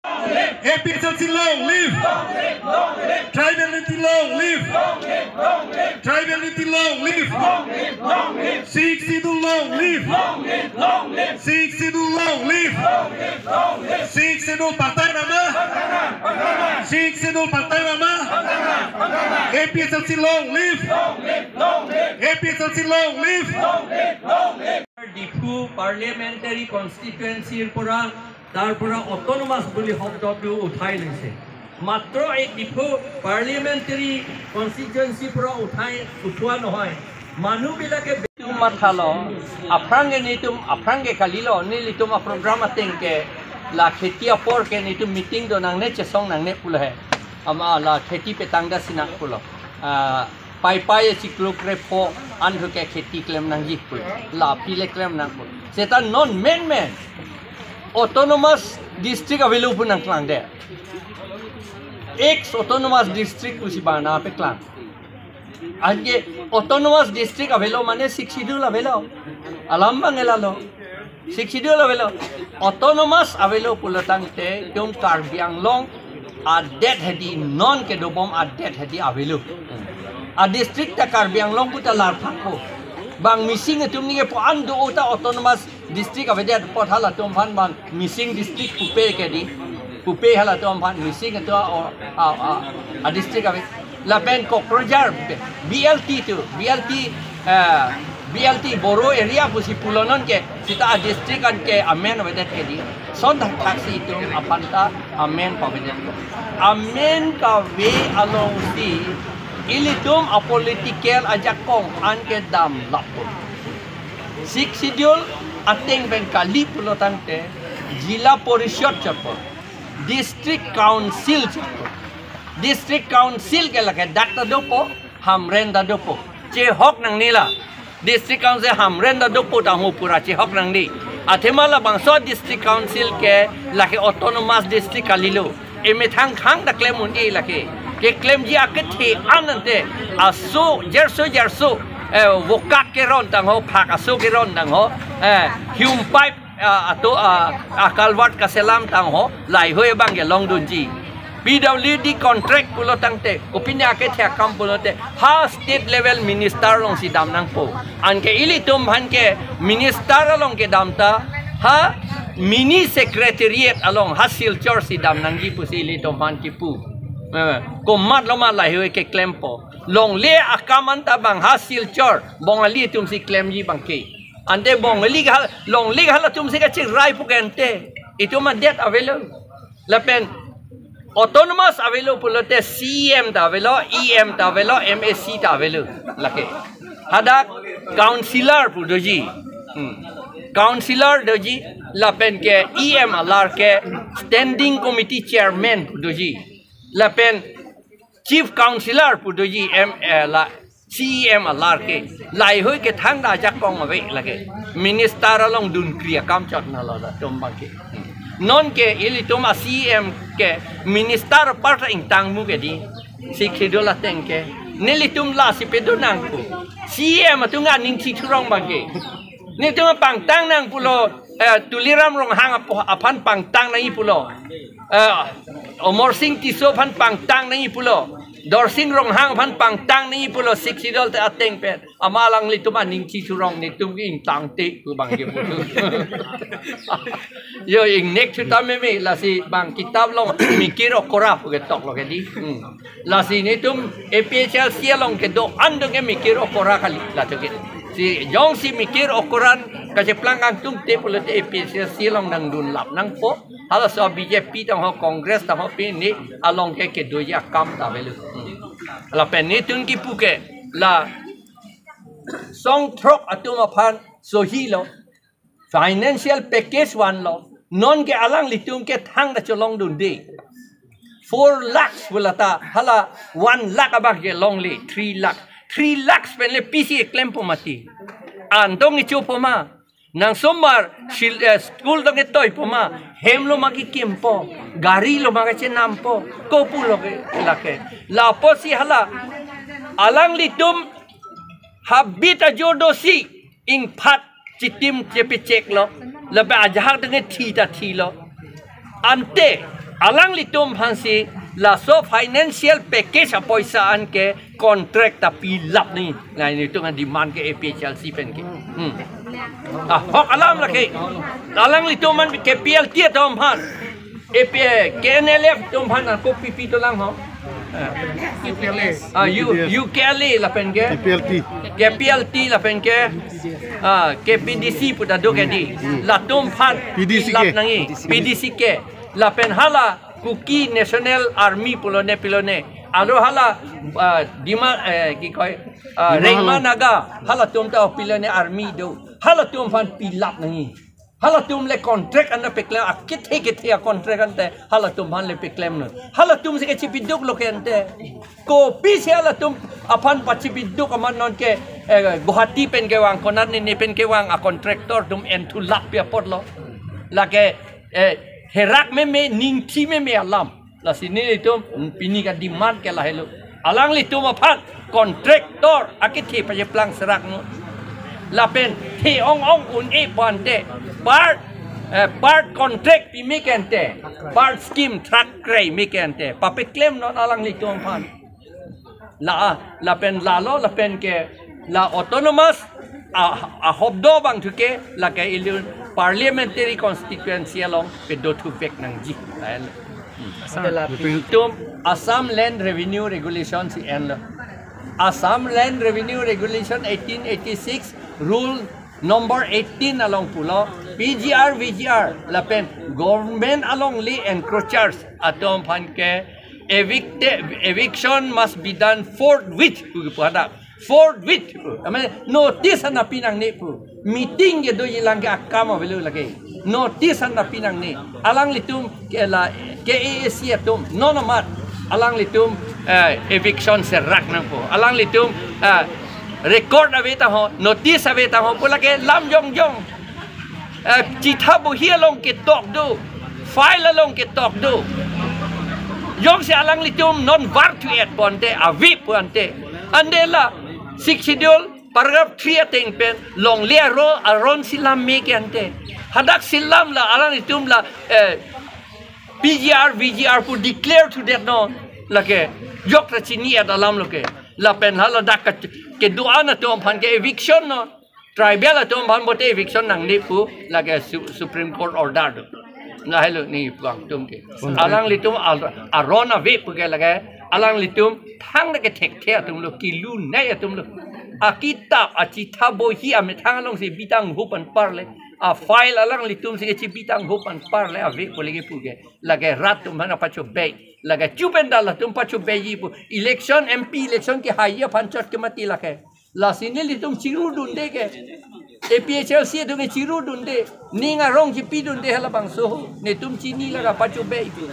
APSLC long live! Tribality long live! Tribality long live! Sikh Sidhu long live! Sikh Sidhu long live! Sikh Sidhu Partai Nama! Sikh Sidhu Partai Nama! APSLC long live! APSLC long live! Dipu parliamentary constituency pura darpura autonomous buli hobdotu uthai lise matro ei dipu parliamentary constituency pura uthai uthwa nohoi manu bilake betum mathalo afrange nitum afrange kalilo nilitum a program atengke la khetia por ke nitum meeting do nangne chesong nangne pulhe ama la kheti petangda sinak pulo pai ciklu krepo anhu ke kheti klem nangji pul la pile klem nang pul seta non men autonomous district available nang klang de ex autonomous district usi bana pe klang age autonomous district available mane schedule available alam bangelalo schedule available autonomous available pulatangte tum karbiang long a dead hedi non ke dobom a dead hedi available a district ta karbiang long puta lar thakko bang missing tum ni po ando uta autonomous district avede pot hala tum phan bang missing district pupe ke di pupe hala tum phan missing to a district ave la pen cockroacher BLT tu BLT boro area pusi pulonon ke sita a district an ke amen avede ke di son taxi tum apanta amen pavede amen ka way along the ilitum a political ajakong anke dam lapur sik schedule ateng ben kali pulotante jila porishod chapor district council ke lage dakta dopo hamren da dopo che hok nang nila district council hamren da dopo ta hu pura che hok nang ni athemala bangso district council ke lage autonomous district kalilo eme thang da claim undi lage ke claim ji akethe anante aso jerso vokak ke ron tang ho phak aso ke ron tang ho hum pipe ato akalwat kaselam tang ho lai hoi bang ge long dunji PWD contract pulo tangte opinia ke thya kam pulote ha state level minister long si dam nang po anke ilitum hanke minister long ke damta ha mini secretariat along hasil chor si dam nang ji pusi ilitum han ki pu komat loma lai hoi ke claim po long le akaman ta bang hasil chor bongali tum si claim ji bang ke ante bongali long le hala tum si ka chi rai pu kente itu man det available lapen autonomous available pulote CM ta available EM ta available MSc ta available lake hada councillor pu doji councillor doji lapen ke EM alar ke standing committee chairman pu doji lapen chief councillor pu doji la CM alar ke lai hoi ke thang da jak kong ave lage minister along dun kriya kam chak na la tom bang ke non ke ili toma CM ke minister part ing tang mu ke di sikhido la teng ke nilitum la si pedonang ku CM atunga ning chi thurong bang ke ni tuma pang tang nang pulo tuliram rong hang apan pang tang na ipulo omor sing tiso pan pang tang na ipulo dorsing rong hang pan pang tang na ipulo siksidol te ateng pet amalang lituma ning chi thurong ni tum ing tang te ku bang ke pulo yo ing nek chuta me la si bang kitab long mikiro kora pu ke tok lo ke di la si ni tum APSL sialong ke do ando ke mikiro kora kali la to ke si jong si mikir ukuran kasi pelanggang tum te pulut APSL silong nang dun lap nang po hala so BJP tang ho Congress tang ho pini along ke doya kam ta velu la pen ni tun ki puke la Songthrok atum aphan so hi lo financial package one lo non ke alang litum ke thang da cholong dun de 4 lakhs bulata hala 1 lakh abak ke long li 3 lakh 3 lakhs pen le PC claim po mati andong ni chupo ma nang somar school dong etoy po ma hemlo maki kimpo gari lo mga chenam po kopu lo ke lake la po si hala alang litum habita jodosi ing phat chitim chepe chek lo labe ajahak dong thi ta thi lo ante alang litum phansi la so financial package apoisa an ke contract ta pilap ni ngai ni tu ngan demand ke APHLC pen ke hok alam la ke alang litum man ke PLT tom phan AP KNLF tom phan ko PP to lang ho UKLA la pen ke PLT la pen ke KPDC puta do ke di la tom phan pilap nangi PDC ke la pen hala kuki national army pilone alo hala dima ki koi Rengma naga hala tum ta pilone army do hala tum fan pilap nangi hala tum le contract anda peklem kethe contract ante hala tum han le peklem no hala tum se ke chipiduk lo ke ante kopi se hala tum apan pachipiduk aman non ke Guwahati pen ke wang konan ni pen ke wang a contractor tum entu lap ya potlo la ke herak me ningti me alam la sini itu pini ka demand ke la helo alang li tu mapan contractor akiti pa plang serak no la pen thi ong un e pante part contract pi me kente part scheme track grey me kente pa pe claim no alang li tu mapan la pen la pen ke la autonomous a hobdo bang thuke la ke ilun parliamentary constituency along pedo thu vek nangji tum Assam Land Revenue Regulation si en Assam Land Revenue Regulation 1886 rule number 18 along pulo VGR la pen government along li encroachers atom phan ke eviction must be done forthwith forthwith I mean notice na pinang ni pu meeting ye do ilang ka akama velu lagi notice na pinang ni alang litum ke la KAC atum nonomat alang litum eviction serak nang po alang litum record aveta ho notice aveta ho pula ke lam jong chitha bo hi along ke tok do file along ke tok do yong se alang litum non virtuate ponte avi ponte andela 6 schedule paragraph 3 ateng pen long le aron silam me ke ante hadak silam la alang itum la VGR pu declare to that no la ke yok ra chini at alam lo ke la pen hala dak ke duana tom phan ke eviction no tribal tom phan bote eviction nang ni pu la ke Supreme Court order do na hello ni wang tum ke alang litum aron ave pu ke la ke alang litum thang na ke thek the atum lo kilu nei atum lo a kitab a chitha bo hi ame thang long se bitang hupan parle a file alang litum se ke bitang hupan parle ave ko lege pu ke lage rat tum na pacho be lage chupenda la tum pacho be yi pu election MP election ke haiya panchat ke mati lake la sini litum chiru dunde ke APHLC tu ke chiru dunde ninga rong ki pi dunde hala bang so ne tum chini laga pacho be pu